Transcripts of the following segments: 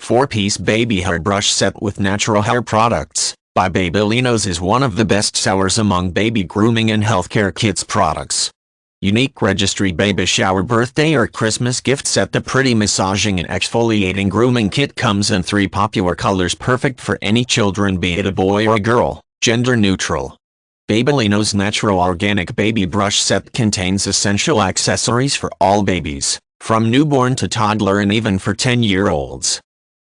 4-piece baby hair brush set with natural hair products by Babylinos is one of the best sellers among baby grooming and healthcare kits products. Unique registry baby shower, birthday or Christmas gift set. The pretty massaging and exfoliating grooming kit comes in 3 popular colors, perfect for any children, be it a boy or a girl, gender neutral. Babylinos Natural Organic Baby Brush Set contains essential accessories for all babies, from newborn to toddler and even for 10-year-olds.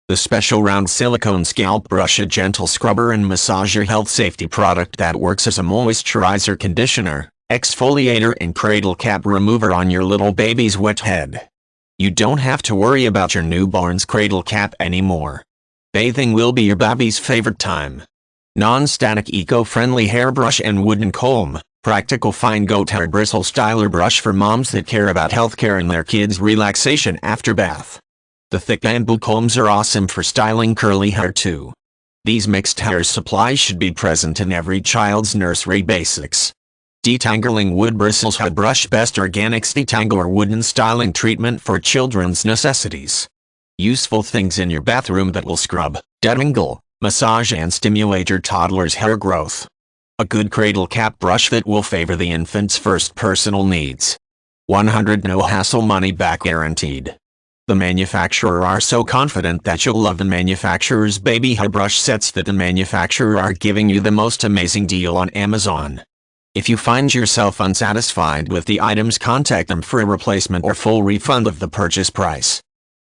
The special round silicone scalp brush, a gentle scrubber and massager health safety product that works as a moisturizer, conditioner, exfoliator and cradle cap remover on your little baby's wet head. You don't have to worry about your newborn's cradle cap anymore. Bathing will be your baby's favorite time. Non-static eco-friendly hairbrush and wooden comb, practical fine goat hair bristle styler brush for moms that care about healthcare and their kids' relaxation after bath. The thick bamboo combs are awesome for styling curly hair too. These mixed hair supplies should be present in every child's nursery basics. Detangling wood bristles hair brush, best organics detangler wooden styling treatment for children's necessities. Useful things in your bathroom that will scrub, detangle, massage and stimulate your toddler's hair growth. A good cradle cap brush that will favor the infant's first personal needs. 100 no hassle money back guaranteed. The manufacturer are so confident that you'll love the manufacturer's baby hair brush sets that the manufacturer are giving you the most amazing deal on Amazon. If you find yourself unsatisfied with the items, contact them for a replacement or full refund of the purchase price.